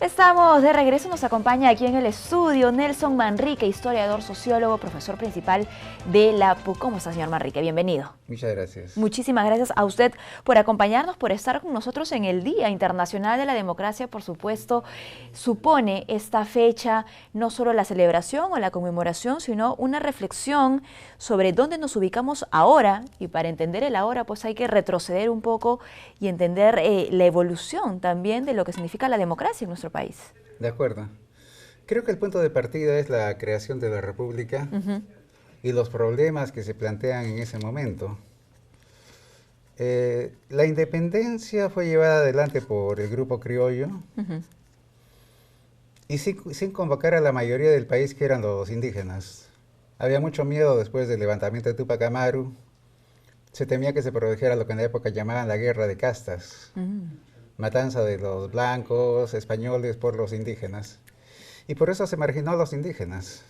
Estamos de regreso, nos acompaña aquí en el estudio Nelson Manrique, historiador, sociólogo, profesor principal de la PUC. ¿Cómo está, señor Manrique? Bienvenido. Muchas gracias. Muchísimas gracias a usted por acompañarnos, por estar con nosotros en el Día Internacional de la Democracia. Por supuesto, supone esta fecha no solo la celebración o la conmemoración, sino una reflexión sobre dónde nos ubicamos ahora, y para entender el ahora pues hay que retroceder un poco y entender la evolución también de lo que significa la democracia en nuestro país. De acuerdo. Creo que el punto de partida es la creación de la República y los problemas que se plantean en ese momento. La independencia fue llevada adelante por el grupo criollo y sin convocar a la mayoría del país, que eran los indígenas. Había mucho miedo después del levantamiento de Tupac Amaru. Se temía que se produjera lo que en la época llamaban la guerra de castas. Matanza de los blancos, españoles por los indígenas. Y por eso se marginó a los indígenas.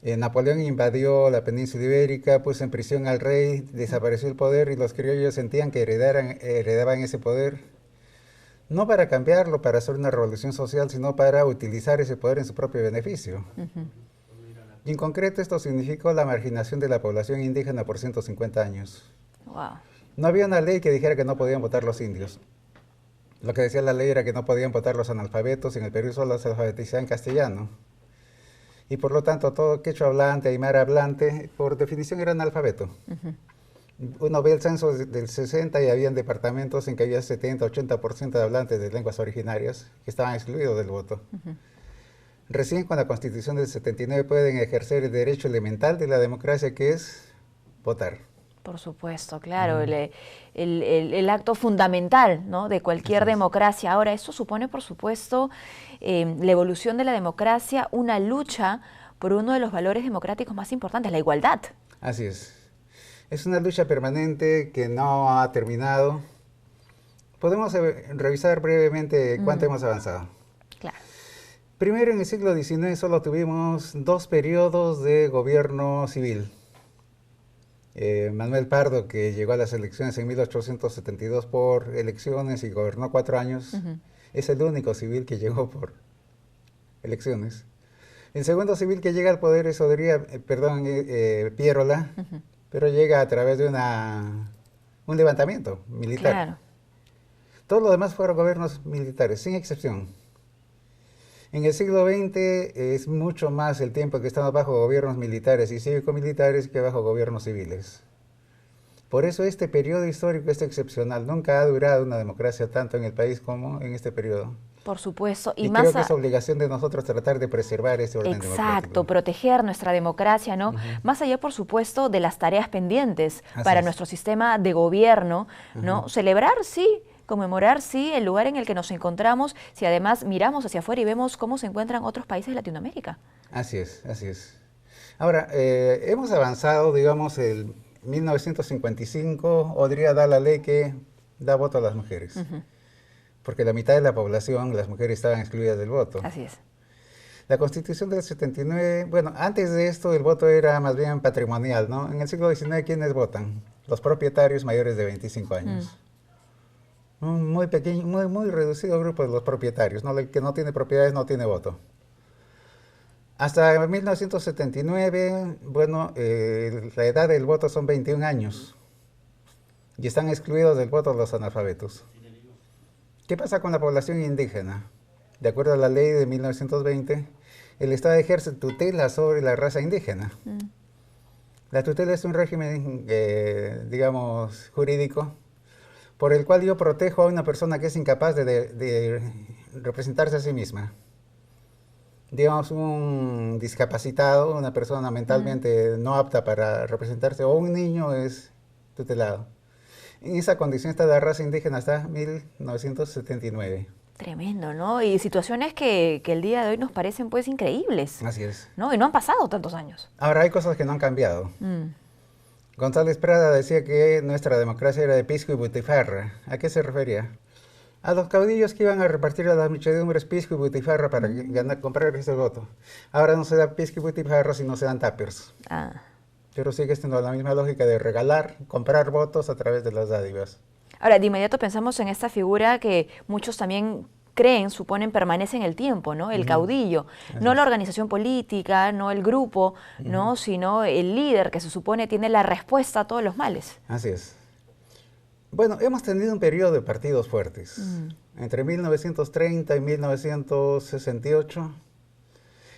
Napoleón invadió la península ibérica, puso en prisión al rey, desapareció el poder y los criollos sentían que heredaban ese poder, no para cambiarlo, para hacer una revolución social, sino para utilizar ese poder en su propio beneficio. Y en concreto esto significó la marginación de la población indígena por 150 años. Wow. No había una ley que dijera que no podían votar los indios. Lo que decía la ley era que no podían votar los analfabetos, en el Perú solo se alfabetizaban en castellano. Y por lo tanto todo quechua hablante, aymara hablante, por definición era analfabeto. Uno ve el censo del 60 y habían departamentos en que había 70, 80% de hablantes de lenguas originarias que estaban excluidos del voto. Recién con la Constitución del 79 pueden ejercer el derecho elemental de la democracia, que es votar. Por supuesto, claro, el acto fundamental, ¿no?, de cualquier democracia. Ahora, esto supone, por supuesto, la evolución de la democracia, una lucha por uno de los valores democráticos más importantes, la igualdad. Así es. Es una lucha permanente que no ha terminado. Podemos revisar brevemente cuánto hemos avanzado. Claro. Primero, en el siglo XIX solo tuvimos 2 periodos de gobierno civil. Manuel Pardo, que llegó a las elecciones en 1872 por elecciones y gobernó 4 años, es el único civil que llegó por elecciones. El segundo civil que llega al poder es Pierola, pero llega a través de un levantamiento militar. Claro. Todo lo demás fueron gobiernos militares, sin excepción. En el siglo XX es mucho más el tiempo que estamos bajo gobiernos militares y cívico-militares que bajo gobiernos civiles. Por eso este periodo histórico es excepcional. Nunca ha durado una democracia tanto en el país como en este periodo. Por supuesto. Y creo que es obligación de nosotros tratar de preservar ese orden democrático. Exacto, proteger nuestra democracia, ¿no? Más allá, por supuesto, de las tareas pendientes para nuestro sistema de gobierno, ¿no? Celebrar, sí. Conmemorar, sí, el lugar en el que nos encontramos, si además miramos hacia afuera y vemos cómo se encuentran otros países de Latinoamérica. Así es, así es. Ahora, hemos avanzado, digamos, en 1955, Odría da la ley que da voto a las mujeres, porque la mitad de la población, las mujeres, estaban excluidas del voto. Así es. La Constitución del 79, bueno, antes de esto el voto era más bien patrimonial, ¿no? En el siglo XIX, ¿quiénes votan? Los propietarios mayores de 25 años. Un muy pequeño, muy reducido grupo de los propietarios, ¿no? El que no tiene propiedades no tiene voto. Hasta 1979, bueno, la edad del voto son 21 años y están excluidos del voto los analfabetos. ¿Qué pasa con la población indígena? De acuerdo a la ley de 1920, el Estado ejerce tutela sobre la raza indígena. La tutela es un régimen, digamos, jurídico, por el cual yo protejo a una persona que es incapaz de representarse a sí misma. Digamos, un discapacitado, una persona mentalmente no apta para representarse, o un niño es tutelado. En esa condición está la raza indígena hasta 1979. Tremendo, ¿no? Y situaciones que el día de hoy nos parecen pues increíbles. Así es. ¿No? Y no han pasado tantos años. Ahora, hay cosas que no han cambiado. González Prada decía que nuestra democracia era de pisco y butifarra. ¿A qué se refería? A los caudillos que iban a repartir a las muchedumbres pisco y butifarra para comprar ese voto. Ahora no se da pisco y butifarra, sino se dan tuppers. Pero sigue siendo la misma lógica de regalar, comprar votos a través de las dádivas. Ahora, de inmediato pensamos en esta figura que muchos también creen, suponen, permanece en el tiempo, ¿no? El caudillo, no la organización política, no el grupo, ¿no? Sino el líder que se supone tiene la respuesta a todos los males. Así es. Bueno, hemos tenido un periodo de partidos fuertes. Entre 1930 y 1968,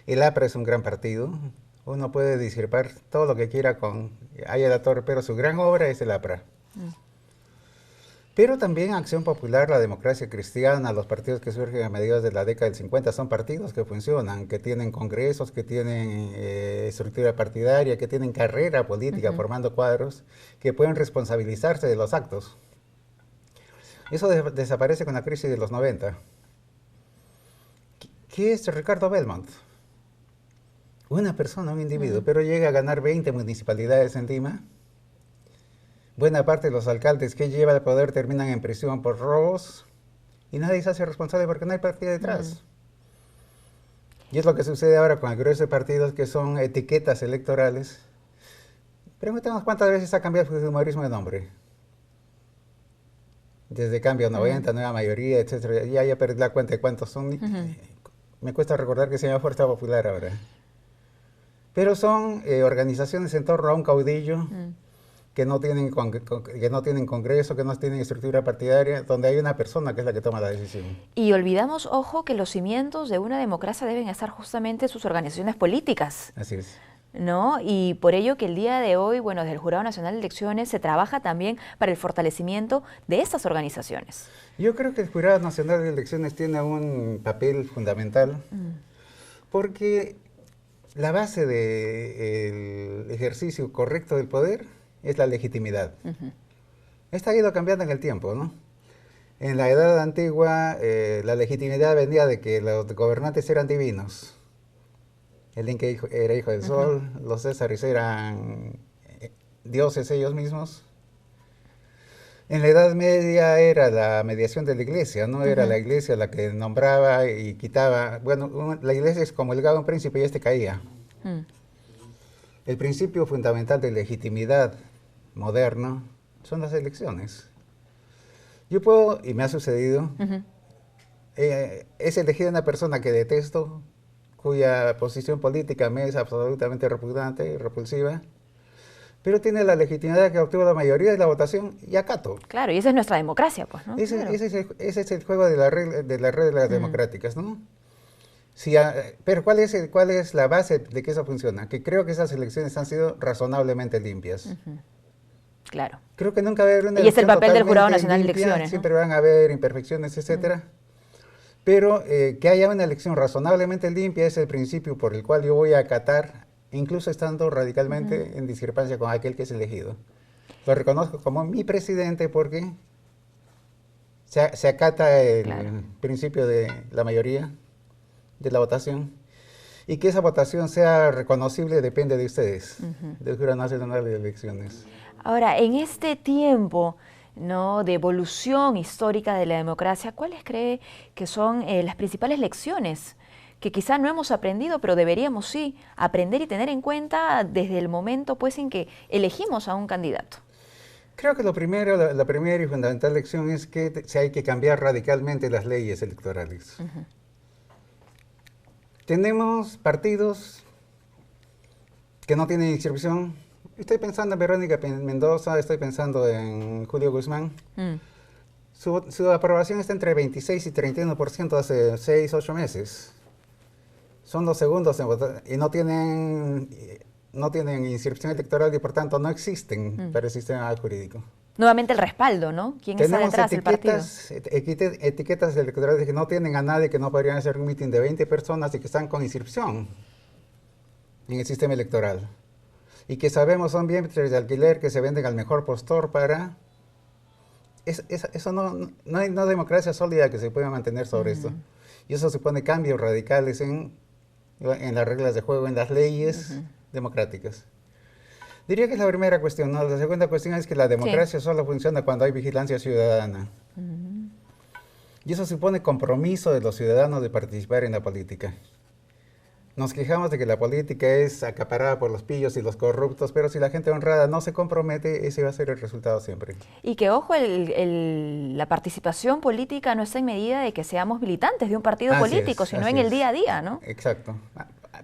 el APRA es un gran partido. Uno puede discrepar todo lo que quiera con Aya La Torre, pero su gran obra es el APRA. Pero también Acción Popular, la Democracia Cristiana, los partidos que surgen a mediados de la década del 50 son partidos que funcionan, que tienen congresos, que tienen estructura partidaria, que tienen carrera política formando cuadros, que pueden responsabilizarse de los actos. Eso desaparece con la crisis de los 90. ¿Qué es Ricardo Belmont? Una persona, un individuo, pero llega a ganar 20 municipalidades en Lima. Buena parte de los alcaldes que lleva el poder terminan en prisión por robos y nadie se hace responsable porque no hay partida detrás. Y es lo que sucede ahora con el grueso de partidos que son etiquetas electorales. Preguntemos cuántas veces ha cambiado el fujimorismo de nombre. Desde Cambio 90, Nueva Mayoría, etcétera. Ya perdí la cuenta de cuántos son. Me cuesta recordar que se llama Fuerza Popular ahora. Pero son organizaciones en torno a un caudillo que no tienen congreso, que no tienen estructura partidaria, donde hay una persona que es la que toma la decisión. Y olvidamos, ojo, que los cimientos de una democracia deben estar justamente sus organizaciones políticas. Así es. ¿No? Y por ello que el día de hoy, bueno, desde el Jurado Nacional de Elecciones se trabaja también para el fortalecimiento de estas organizaciones. Yo creo que el Jurado Nacional de Elecciones tiene un papel fundamental porque la base del ejercicio correcto del poder es la legitimidad. Esta ha ido cambiando en el tiempo, ¿no? En la edad antigua, la legitimidad venía de que los gobernantes eran divinos. El Inca era hijo del sol, los césares eran dioses ellos mismos. En la Edad Media era la mediación de la iglesia, ¿no? Era la iglesia la que nombraba y quitaba. Bueno, la iglesia es como llegaba un príncipe y este caía. El principio fundamental de legitimidad moderno son las elecciones. Yo puedo, y me ha sucedido, es elegida una persona que detesto, cuya posición política me es absolutamente repugnante y repulsiva, pero tiene la legitimidad que obtuvo la mayoría de la votación y acato. Claro, y esa es nuestra democracia, pues, ¿no? Ese Claro. es el juego de las reglas democráticas, ¿no? Pero ¿cuál es la base de que eso funciona? Que creo que esas elecciones han sido razonablemente limpias. Claro. Creo que nunca va a haber una Y es el elección papel del Jurado totalmente Nacional de limpia, Elecciones, ¿no? siempre van a haber imperfecciones, etcétera. Pero que haya una elección razonablemente limpia es el principio por el cual yo voy a acatar, incluso estando radicalmente en discrepancia con aquel que es elegido. Lo reconozco como mi presidente porque se acata el principio de la mayoría de la votación. Y que esa votación sea reconocible depende de ustedes, del Jurado Nacional de Elecciones. Ahora, en este tiempo, ¿no?, de evolución histórica de la democracia, ¿cuáles cree que son las principales lecciones que quizá no hemos aprendido, pero deberíamos sí aprender y tener en cuenta desde el momento pues en que elegimos a un candidato? Creo que la primera y fundamental lección es que hay que cambiar radicalmente las leyes electorales. Tenemos partidos que no tienen inscripción. Estoy pensando en Verónica Mendoza, estoy pensando en Julio Guzmán. Su aprobación está entre 26 y 31% hace 6, 8 meses. Son los segundos en votar y no tienen inscripción electoral y por tanto no existen para el sistema jurídico. Nuevamente el respaldo, ¿no? ¿Quién está detrás del partido? Etiquetas electorales que no tienen a nadie, que no podrían hacer un mitin de 20 personas y que están con inscripción en el sistema electoral. Y que sabemos son vientres de alquiler que se venden al mejor postor para... Eso no hay una democracia sólida que se pueda mantener sobre esto. Y eso supone cambios radicales en las reglas de juego, en las leyes democráticas. Diría que es la primera cuestión, ¿no? La segunda cuestión es que la democracia solo funciona cuando hay vigilancia ciudadana. Y eso supone compromiso de los ciudadanos de participar en la política. Nos quejamos de que la política es acaparada por los pillos y los corruptos, pero si la gente honrada no se compromete, ese va a ser el resultado siempre. Y que, ojo, la participación política no está en medida de que seamos militantes de un partido político, sino en el día a día, ¿no? Exacto.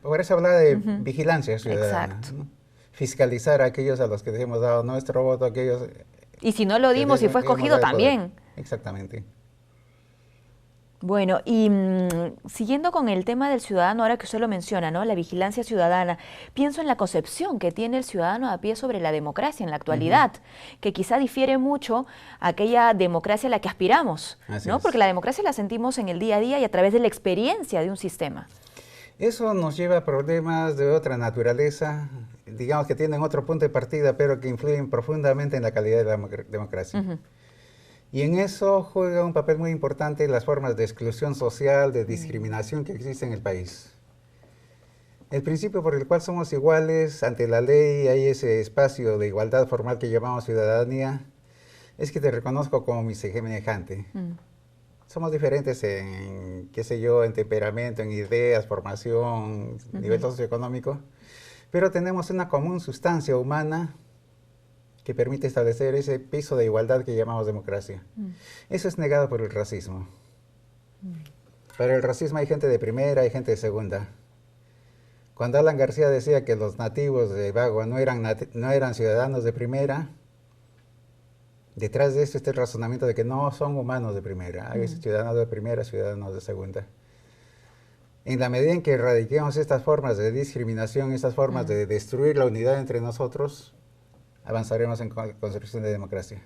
Por eso habla de vigilancia ciudadana. Exacto. ¿No? Fiscalizar a aquellos a los que les hemos dado nuestro voto, aquellos... Y si no lo dimos y fue escogido también. Exactamente. Bueno, y siguiendo con el tema del ciudadano, ahora que usted lo menciona, ¿no? La vigilancia ciudadana, pienso en la concepción que tiene el ciudadano a pie sobre la democracia en la actualidad, que quizá difiere mucho a aquella democracia a la que aspiramos, ¿no? Porque la democracia la sentimos en el día a día y a través de la experiencia de un sistema. Eso nos lleva a problemas de otra naturaleza, digamos que tienen otro punto de partida, pero que influyen profundamente en la calidad de la democracia. Y en eso juega un papel muy importante las formas de exclusión social, de discriminación que existen en el país. El principio por el cual somos iguales ante la ley, hay ese espacio de igualdad formal que llamamos ciudadanía, es que te reconozco como mi semejante. Somos diferentes en, qué sé yo, en temperamento, en ideas, formación, nivel socioeconómico, pero tenemos una común sustancia humana que permite establecer ese piso de igualdad que llamamos democracia. Eso es negado por el racismo. Para el racismo hay gente de primera, hay gente de segunda. Cuando Alan García decía que los nativos de Bagua no eran ciudadanos de primera, detrás de esto está el razonamiento de que no son humanos de primera. Hay ciudadanos de primera, ciudadanos de segunda. En la medida en que erradiquemos estas formas de discriminación, estas formas de destruir la unidad entre nosotros, avanzaremos en construcción de democracia.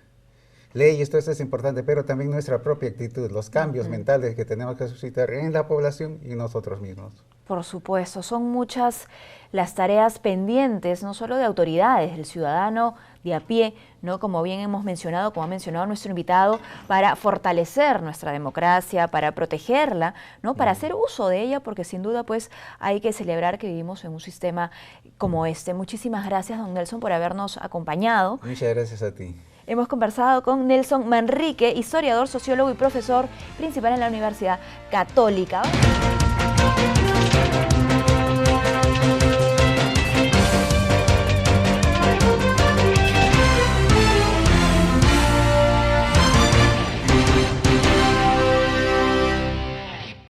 Leyes, todo esto es importante, pero también nuestra propia actitud, los cambios mentales que tenemos que suscitar en la población y nosotros mismos. Por supuesto, son muchas las tareas pendientes, no solo de autoridades, del ciudadano de a pie, ¿no? Como bien hemos mencionado, como ha mencionado nuestro invitado, para fortalecer nuestra democracia, para protegerla, ¿no? Para hacer uso de ella, porque sin duda pues hay que celebrar que vivimos en un sistema como este. Muchísimas gracias, don Nelson, por habernos acompañado. Muchas gracias a ti. Hemos conversado con Nelson Manrique, historiador, sociólogo y profesor principal en la Universidad Católica.